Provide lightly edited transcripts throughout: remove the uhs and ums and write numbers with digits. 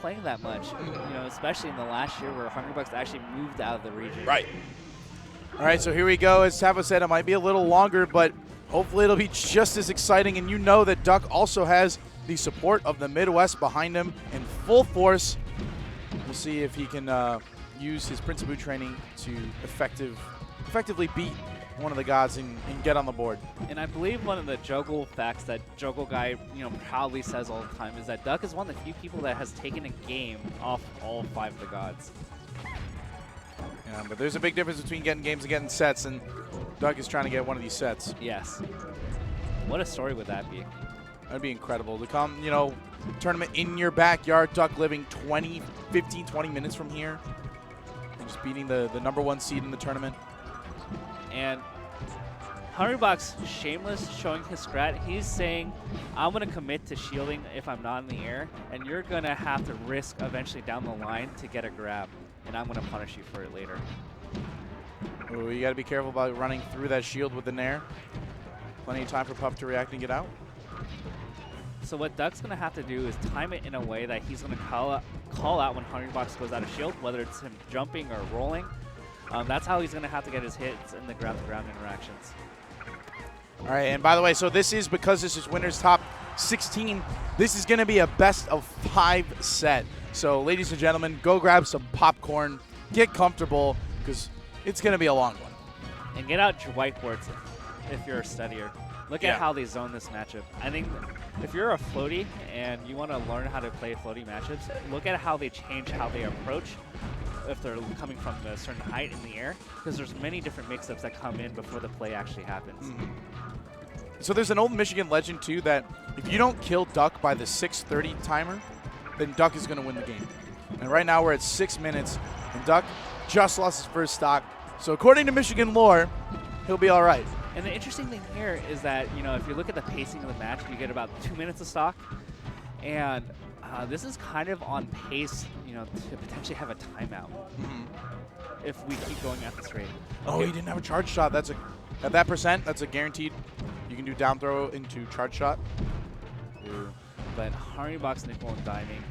playing that much, you know, especially in the last year where Hungrybox actually moved out of the region. Right. All right, so here we go. As Tavo said, it might be a little longer, but hopefully it'll be just as exciting. And you know that Duck also has the support of the Midwest behind him in full force. We'll see if he can use his Prince of Boot training to effectively beat one of the gods and get on the board. And I believe one of the Juggle facts that Juggle Guy, you know, proudly says all the time is that Duck is one of the few people that has taken a game off all 5 of the gods. Yeah, but there's a big difference between getting games and getting sets, and Duck is trying to get one of these sets. Yes. What a story would that be? That'd be incredible to come, you know, tournament in your backyard, Duck living 15, 20 minutes from here, and just beating the #1 seed in the tournament. And Hungrybox, shameless, showing his strat. He's saying, I'm going to commit to shielding if I'm not in the air, and you're going to have to risk eventually down the line to get a grab, and I'm going to punish you for it later. Ooh, you got to be careful about running through that shield with the Nair. Plenty of time for Puff to react and get out. So what Duck's going to have to do is time it in a way that he's going to call out when Hungrybox goes out of shield, whether it's him jumping or rolling. That's how he's going to have to get his hits in the ground-to-ground interactions. All right, and by the way, so this is because this is winner's top 16. This is going to be a best of 5 set. So, ladies and gentlemen, go grab some popcorn, get comfortable, because it's going to be a long one. And get out your whiteboards if you're a studier. Look at how they zone this matchup. I think if you're a floaty and you want to learn how to play floaty matchups, look at how they change how they approach if they're coming from a certain height in the air, because there's many different mix-ups that come in before the play actually happens. So there's an old Michigan legend, too, that if you don't kill Duck by the 6:30 timer, then Duck is going to win the game. And right now we're at 6 minutes, and Duck just lost his first stock. So according to Michigan lore, he'll be all right. And the interesting thing here is that, you know, if you look at the pacing of the match, you get about 2 minutes of stock. And this is kind of on pace, you know, to potentially have a timeout if we keep going at this rate. Oh, he didn't have a charge shot. That's at that percent, that's a guaranteed. You can do down throw into charge shot. But Hungrybox nickel and diming.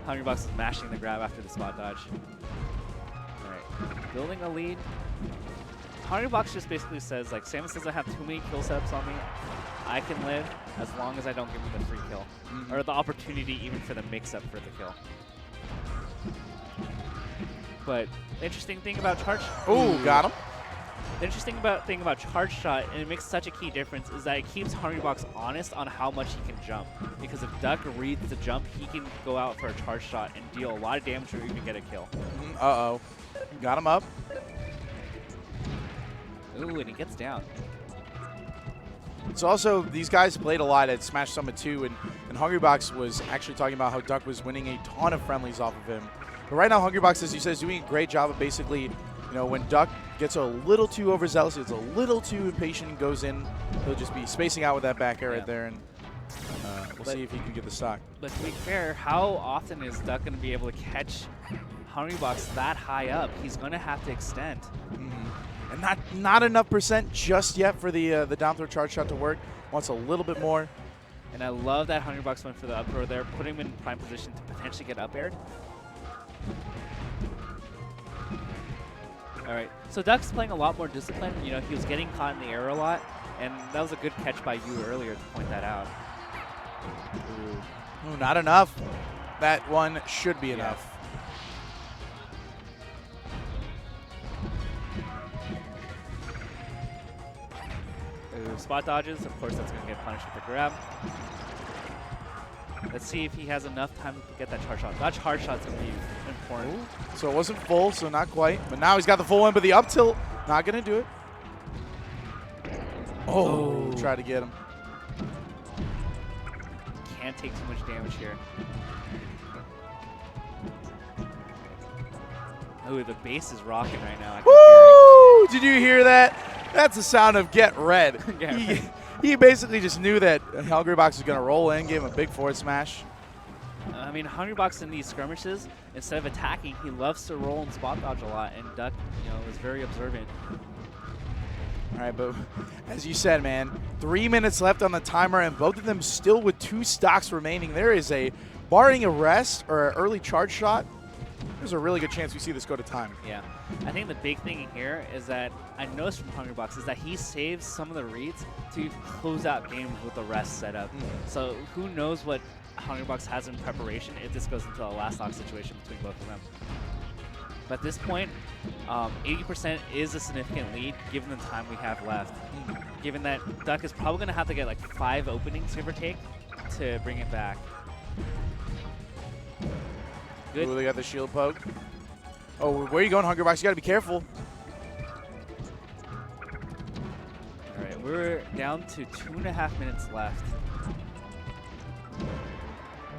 Hungrybox is mashing the grab after the spot dodge. All right, building a lead. Hungrybox just basically says, like, Samus doesn't have too many kill setups on me. I can live as long as I don't give me the free kill. Or the opportunity even for the mix-up for the kill. But interesting thing about charge... Ooh, got him. The interesting thing about charge shot, and it makes such a key difference, is that it keeps Hungrybox honest on how much he can jump. Because if Duck reads the jump, he can go out for a charge shot and deal a lot of damage or even get a kill. Uh-oh. Got him up. Ooh, and he gets down. It's also, these guys played a lot at Smash Summit 2, and Hungrybox was actually talking about how Duck was winning a ton of friendlies off of him. But right now, Hungrybox, as you said, is doing a great job of basically, you know, when Duck gets a little too overzealous, gets a little too impatient, and goes in, he'll just be spacing out with that back air right there, and we'll see if he can get the stock. But to be fair, how often is Duck going to be able to catch Hungrybox that high up? He's going to have to extend. And not enough percent just yet for the down throw charge shot to work. Wants a little bit more. And I love that Hungrybox went for the up throw there, putting him in prime position to potentially get up aired. All right, so Duck's playing a lot more disciplined. You know, he was getting caught in the air a lot, and that was a good catch by you earlier to point that out. Ooh, not enough. That one should be enough. Spot dodges, of course that's going to get punished with the grab. Let's see if he has enough time to get that charge shot. That charge shot's going to be important. Ooh. So it wasn't full, so not quite. But now he's got the full one, but the up tilt, not going to do it. Oh, try to get him. Can't take too much damage here. Oh, the bass is rocking right now. Woo! Did you hear that? That's the sound of get red. He basically just knew that Hungrybox was going to roll in, give him a big forward smash. I mean, Hungrybox in these skirmishes, instead of attacking, he loves to roll and spot dodge a lot, and Duck, you know, is very observant. All All right, but as you said, man, 3 minutes left on the timer, and both of them still with 2 stocks remaining. There is a, barring a rest or an early charge shot, there's a really good chance we see this go to time. Yeah. I think the big thing here is that I noticed from Hungrybox is that he saves some of the reads to close out games with the rest set up. So who knows what Hungrybox has in preparation if this goes into a last stock situation between both of them. But at this point, 80% is a significant lead given the time we have left. Given that Duck is probably going to have to get like 5 openings, give or take, to bring it back. Good. Ooh, they got the shield poke. Oh, where are you going, Hungrybox? You got to be careful. All right, we're down to 2.5 minutes left.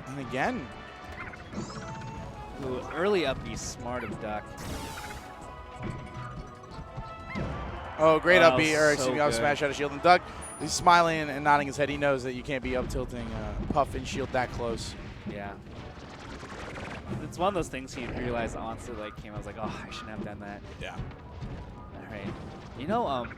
And again. Ooh, early up B, smart of Duck. Oh, great up B, or excuse so me, up good. smash out of shield. And Duck, he's smiling and nodding his head. He knows that you can't be up tilting Puff and shield that close. Yeah. It's one of those things he realized onto like came. I was like, oh, I shouldn't have done that. Yeah. All right. You know, I'm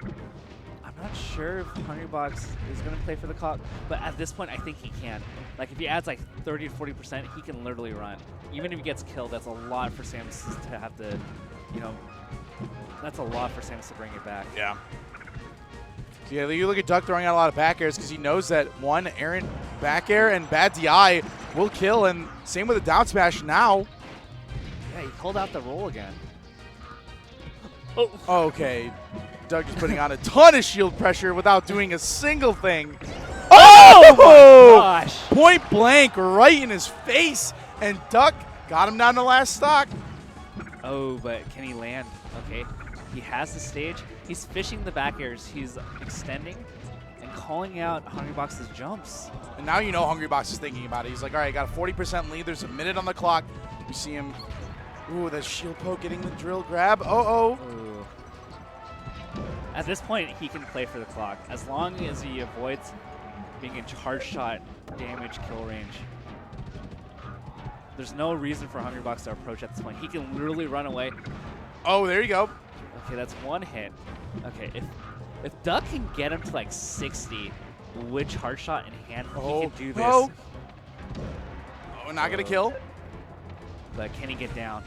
not sure if Hungrybox is going to play for the clock, but at this point, I think he can. Like, if he adds like 30 to 40%, he can literally run. Even if he gets killed, that's a lot for Samus to have to, you know, that's a lot for Samus to bring it back. Yeah. So yeah, you look at Duck throwing out a lot of back airs because he knows that one errant back air and bad DI will kill, and same with the down smash now. Yeah, he pulled out the roll again. Oh. Okay. Doug just putting on a ton of shield pressure without doing a single thing. Oh! Gosh. Point blank right in his face, and Duck got him down to last stock. Oh, but can he land? Okay. He has the stage. He's fishing the back airs. He's extending and calling out Hungrybox's jumps. And now you know Hungrybox is thinking about it. He's like, all right, got a 40% lead. There's a minute on the clock. You see him. Ooh, that shield poke getting the drill grab. Uh-oh. Ooh. At this point, he can play for the clock as long as he avoids being in charge shot damage kill range. There's no reason for Hungrybox to approach at this point. He can literally run away. Oh, there you go. Okay, that's one hit. Okay, if Duck can get him to like 60 with charge shot in hand, he can do this. Oh, not going to kill. But can he get down?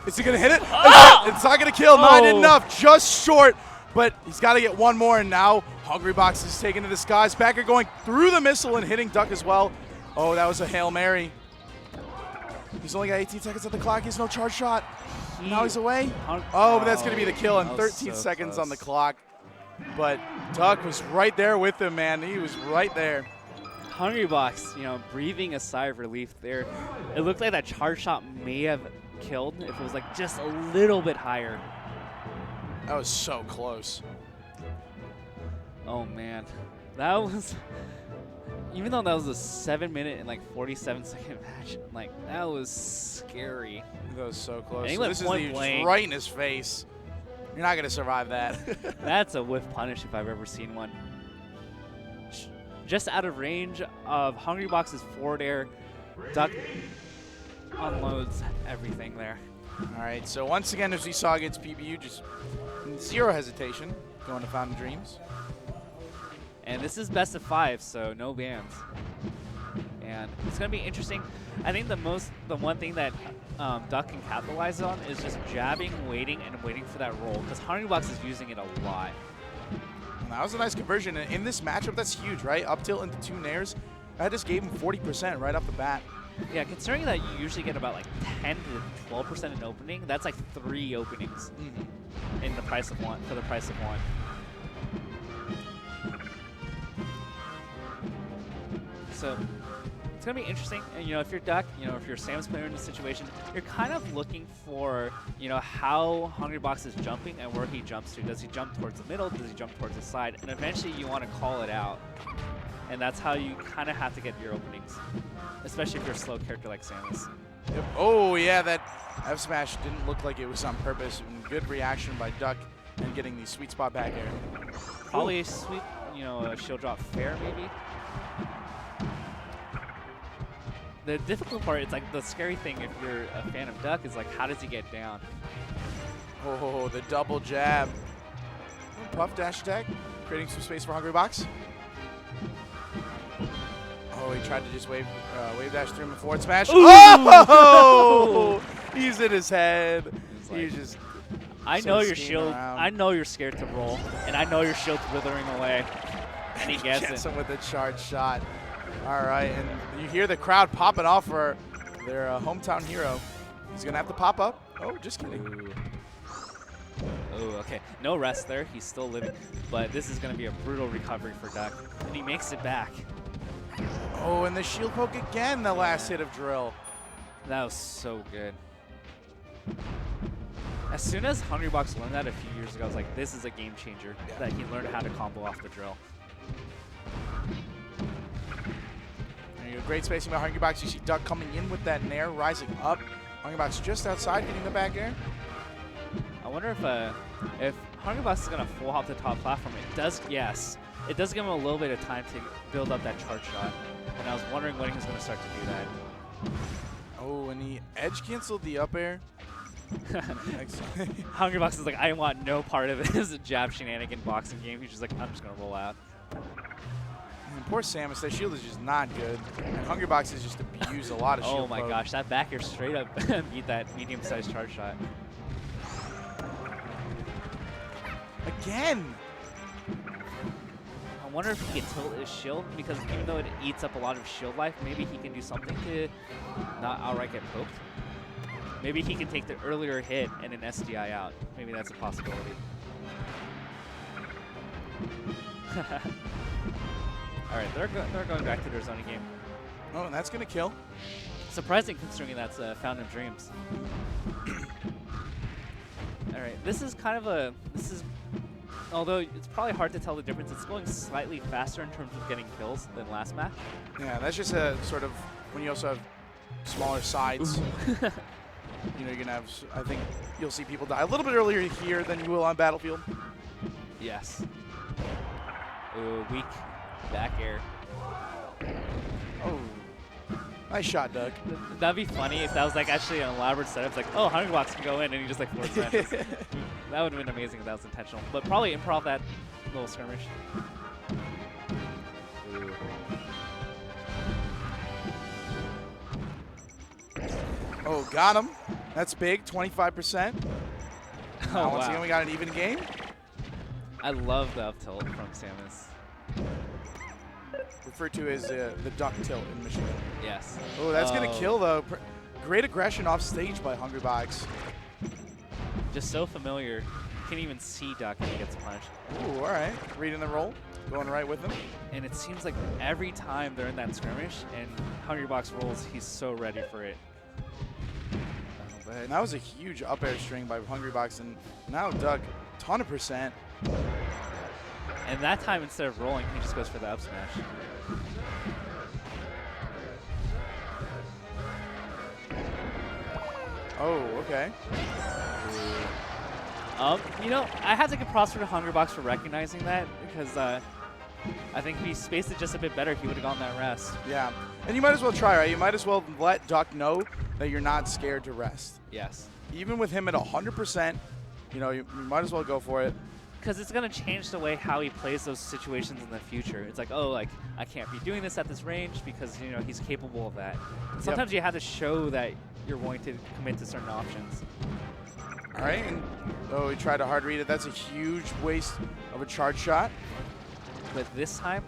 Is he going to hit it? Ah! It's not going to kill. Not enough. Just short. But he's got to get one more. And now Hungrybox is taking to the skies. Backer going through the missile and hitting Duck as well. Oh, that was a Hail Mary. He's only got 18 seconds on the clock. He has no charge shot. Now he's away. Oh, but that's going to be the kill in 13 seconds on the clock. But Duck was right there with him, man. He was right there. Hungrybox, you know, breathing a sigh of relief there. It looked like that charge shot may have killed if it was like just a little bit higher. That was so close. Oh man, that was, even though that was a 7-minute and like 47-second match, like that was scary. That was so close. And So this is the, right in his face. You're not going to survive that. That's a whiff punish if I've ever seen one. Just out of range of Hungrybox's forward air, Duck unloads everything there. All right, so once again, as we saw against PBU, just zero hesitation going to Fountain Dreams. And this is best of 5, so no bans. And it's going to be interesting. I think the one thing that Duck can capitalize on is just jabbing, waiting, and waiting for that roll, because Hungrybox is using it a lot. And that was a nice conversion. And in this matchup, that's huge, right? Up tilt into 2 nairs. I just gave him 40% right off the bat. Yeah, considering that you usually get about like 10 to 12% in opening, that's like 3 openings in the price of one, for the price of one. So it's going to be interesting. And, you know, if you're Duck, you know, if you're a Samus player in this situation, you're kind of looking for, you know, how Hungrybox is jumping and where he jumps to. Does he jump towards the middle? Does he jump towards the side? And eventually you want to call it out. And that's how you kind of have to get your openings, especially if you're a slow character like Samus. Yep. Oh, yeah, that F smash didn't look like it was on purpose. And good reaction by Duck and getting the sweet spot back air. Probably a sweet, you know, a shield drop fair maybe. The difficult part, it's like the scary thing if you're a fan of Duck is like, how does he get down? Oh, the double jab. Puff dash attack, creating some space for Hungrybox. Oh, he tried to just wave dash through him a forward smash. Ooh. Oh! He's in his head. He's just. I know your shield. I know you're scared to roll, and I know your shield's withering away. And he gets him with a charge shot. All right, and you hear the crowd popping off for their hometown hero. He's gonna have to pop up. Oh, just kidding. Oh, okay. No rest there. He's still living, but this is gonna be a brutal recovery for Duck, and he makes it back. Oh, and the shield poke again. The last hit of drill. That was so good. As soon as Hungrybox learned that a few years ago, I was like, this is a game changer, that he learned how to combo off the drill. There you go. Great spacing by Hungrybox. You see Duck coming in with that nair, rising up. Hungrybox just outside, getting the back air. I wonder if Hungrybox is going to full hop the top platform. It does, yes. It does give him a little bit of time to build up that charge shot. And I was wondering when he was going to start to do that. Oh, and he edge canceled the up air. Hungrybox is like, I want no part of this jab shenanigan boxing game. He's just like, I'm just going to roll out. And poor Samus, that shield is just not good. And Hungrybox has just abused a lot of shield. Oh my gosh, that back air straight up beat that medium-sized charge shot. Again! I wonder if he can tilt his shield, because even though it eats up a lot of shield life, maybe he can do something to not outright get poked. Maybe he can take the earlier hit and an SDI out. Maybe that's a possibility. All right, they're going back to their zoning game. Oh, and that's going to kill. Surprising considering that's Fountain of Dreams. All right, this is kind of although it's probably hard to tell the difference, it's going slightly faster in terms of getting kills than last match. Yeah, that's just a sort of, when you also have smaller sides, you know, you're going to have, I think you'll see people die a little bit earlier here than you will on Battlefield. Yes. Ooh, weak back air. Oh. Nice shot, Doug. That'd be funny if that was like actually an elaborate setup. It's like, oh, Hungrybox can go in, and he just like forward smashes. That would have been amazing if that was intentional. But probably improv that little skirmish. Ooh. Oh, got him. That's big, 25%. Oh, once wow. again, we got an even game. I love the up tilt from Samus. Referred to as the duck tilt in Michigan. Yes. Oh, that's going to kill, though. Great aggression off stage by Hungrybox. Just so familiar. You can't even see Duck when he gets punched. Ooh, all right. Reading the roll. Going right with him. And it seems like every time they're in that skirmish and Hungrybox rolls, he's so ready for it. And that was a huge up air string by Hungrybox, and now Duck, ton of percent. And that time, instead of rolling, he just goes for the up smash. Oh, okay. You know, I have to give props to Hungrybox for recognizing that, because I think if he spaced it just a bit better, he would have gotten that rest. Yeah, and you might as well try, right? You might as well let Duck know that you're not scared to rest. Yes. Even with him at 100%, you know, you might as well go for it. Because it's going to change the way how he plays those situations in the future. It's like, oh, like, I can't be doing this at this range because, you know, he's capable of that. Sometimes you have to show that you're willing to commit to certain options. All right, and oh, he tried to hard read it. That's a huge waste of a charge shot. But this time,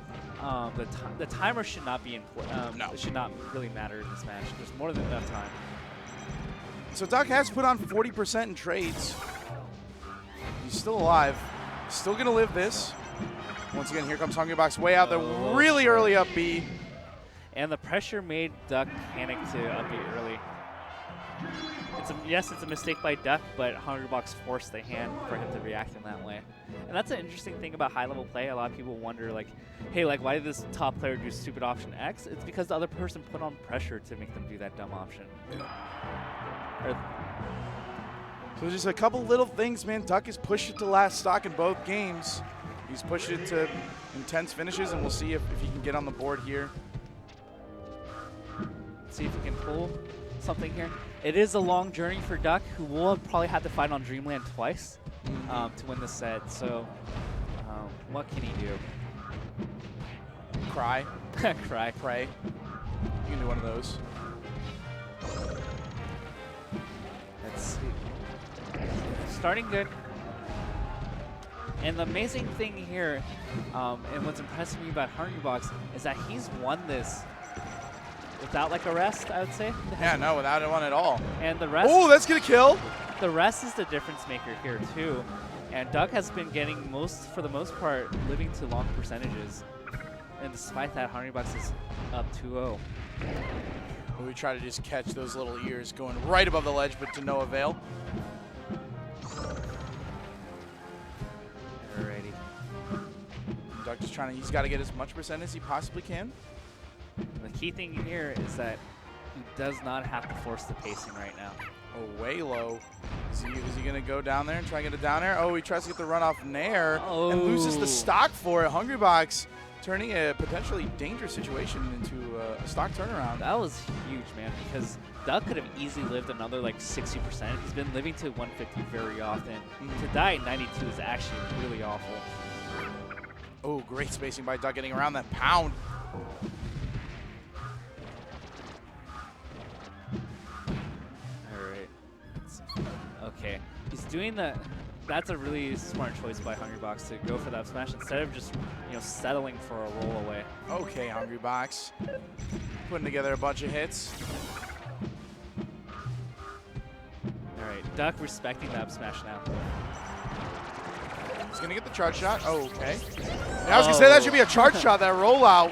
the timer should not be important. No. It should not really matter in this match. There's more than enough time. So Duck has put on 40% in trades. He's still alive. Still going to live this. Once again, here comes Hungrybox way out there. Really early up B. And the pressure made Duck panic to up B early. Yes, it's a mistake by Duck, but Hungrybox forced the hand for him to react in that way. And that's an interesting thing about high-level play. A lot of people wonder, like, hey, like, why did this top player do stupid option X? It's because the other person put on pressure to make them do that dumb option. So just a couple little things, man. Duck has pushed it to last stock in both games. He's pushed it to intense finishes, and we'll see if he can get on the board here. See if he can pull something here. It is a long journey for Duck, who will probably have to fight on Dreamland twice to win the set. So what can he do? Cry. Cry. Pray. You can do one of those. Let's see. Starting good. And the amazing thing here, and what's impressing me about Hungrybox, is that he's won this without like a rest, I would say. Yeah, no, without one at all. And the rest. Oh, that's gonna kill. The rest is the difference maker here too. And Duck has been getting for the most part, living to long percentages. And despite that, Hungrybox is up 2-0. We try to just catch those little ears going right above the ledge, but to no avail. Alrighty. Duck just trying to, he's got to get as much percent as he possibly can. The key thing here is that he does not have to force the pacing right now. Oh, way low. Is he going to go down there and try and get it down there? Oh, he tries to get the run off Nair and loses the stock for it. Hungrybox turning a potentially dangerous situation into a stock turnaround. That was huge, man, because Duck could have easily lived another like 60%. He's been living to 150 very often. To die at 92 is actually really awful. Oh, great spacing by Duck getting around that pound. All right. Okay. He's doing the... That's a really smart choice by Hungrybox to go for that smash instead of just, settling for a roll away. Okay, Hungrybox. Putting together a bunch of hits. All right, Duck respecting that up smash now. He's going to get the charge shot. Oh, okay. Yeah, I was going to say that should be a charge shot, that rollout.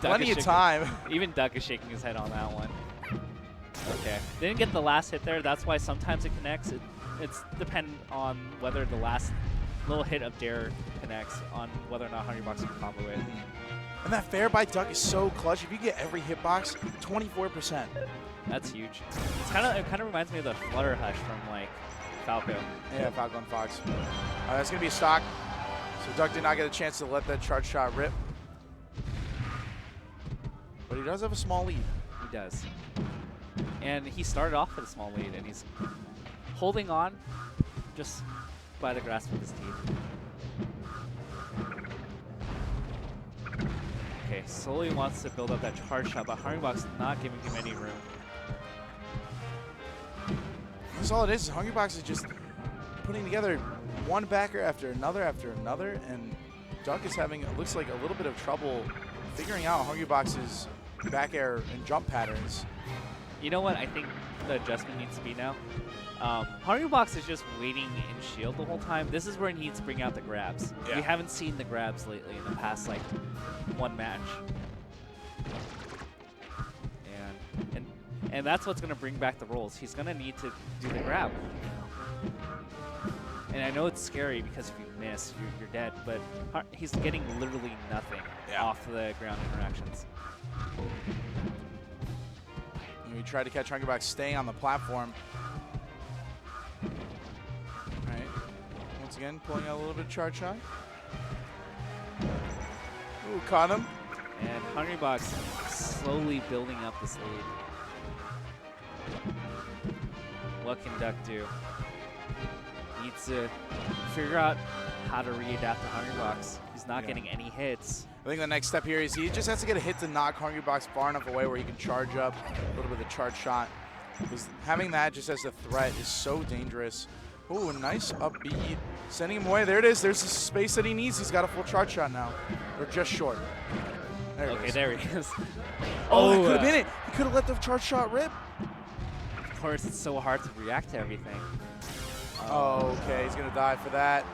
Plenty of time. Even Duck is shaking his head on that one. Okay. Didn't get the last hit there. That's why sometimes it connects. It's dependent on whether the last little hit of Dare connects on whether or not Hungrybox can combo it. And that fair by Duck is so clutch. If you get every hitbox, 24%. That's huge. It kind of reminds me of the Flutter Hush from like Falco. Yeah, Falco and Fox. That's going to be a stock. So Duck did not get a chance to let that charge shot rip. But he does have a small lead. He does. And he started off with a small lead, and he's holding on just by the grasp of his teeth. Okay, slowly wants to build up that charge shot, but Hungrybox not giving him any room. That's all it is. Hungrybox is just putting together one backer after another, and Duck is having, it looks like, a little bit of trouble figuring out Hungrybox's back air and jump patterns. You know what I think the adjustment needs to be now? Hungrybox is just waiting in shield the whole time. This is where he needs to bring out the grabs. Yeah. We haven't seen the grabs lately in the past, like, one match. And that's what's going to bring back the rolls. He's going to need to do the grab. And I know it's scary because if you miss, you're dead, but he's getting literally nothing off the ground interactions. We try to catch Hungrybox staying on the platform. All right. Once again, pulling out a little bit of charge shot. Ooh, caught him. And Hungrybox slowly building up this lead. What can Duck do? Needs to figure out how to readapt to Hungrybox. He's not getting any hits. I think the next step here is he just has to get a hit to knock Hungrybox far enough away where he can charge up a little bit of charge shot. Because having that just as a threat is so dangerous. Ooh, nice upbeat. Sending him away. There it is. There's the space that he needs. He's got a full charge shot now. Or just short. There okay, there he is. Oh, that could have been it. He could have let the charge shot rip. Of course, it's so hard to react to everything. Okay, he's going to die for that.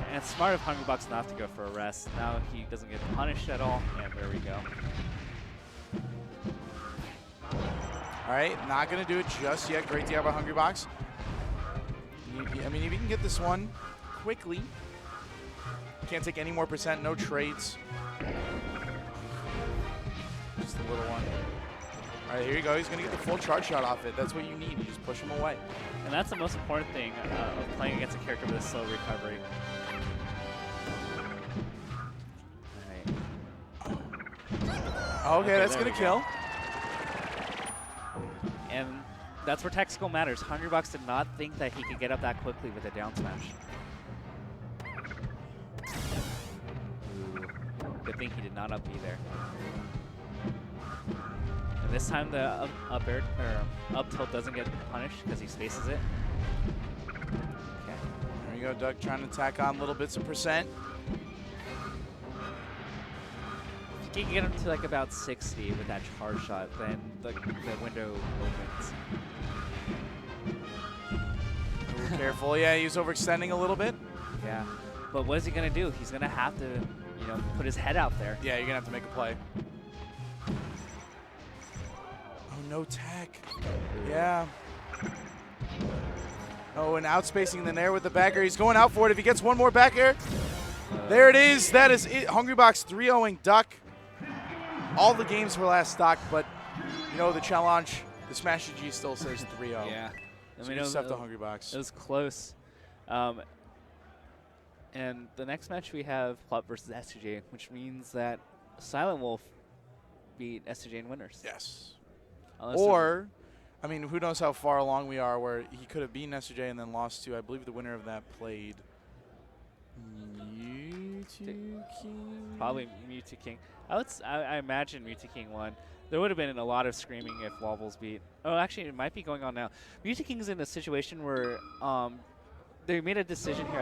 And it's smart of Hungrybox not to go for a rest. Now he doesn't get punished at all. And there we go. All right, not going to do it just yet. Great DI by Hungrybox. I mean, if you can get this one quickly, can't take any more percent, no trades. Just a little one. All right, here you go. He's going to get the full charge shot off it. That's what you need. You just push him away. And that's the most important thing of playing against a character with a slow recovery. Okay, that's going to kill. And that's where tactical matters. Hungrybox did not think that he could get up that quickly with a down smash. Ooh, good thing he did not up B there. And this time the up tilt doesn't get punished because he spaces it. Okay. There you go, Duck trying to tack on little bits of percent. If you can get him to like about 60 with that charge shot, then the window opens. Careful, yeah, he was overextending a little bit. Yeah, but what is he gonna do? He's gonna have to, you know, put his head out there. Yeah, you're gonna have to make a play. Oh, no tech. Yeah. Oh, and outspacing in the air with the back air. He's going out for it. If he gets one more back air, there it is. That is it. Hungrybox 3-0ing Duck. All the games were last stock, but you know the challenge, the Smash G still says 3-0. Yeah. I mean, it's tough to Hungrybox. It was close. And the next match we have Plot versus SJ, which means that Silent Wolf beat SJ in winners. Yes. Unless or, I mean, who knows how far along we are where he could have beaten SJ and then lost to, I believe the winner of that played Mewtwo King? Probably Mewtwo King. I imagine Mewtwo King won. There would have been a lot of screaming if Wobbles beat. Oh, actually, it might be going on now. Mewtwo King's in a situation where they made a decision here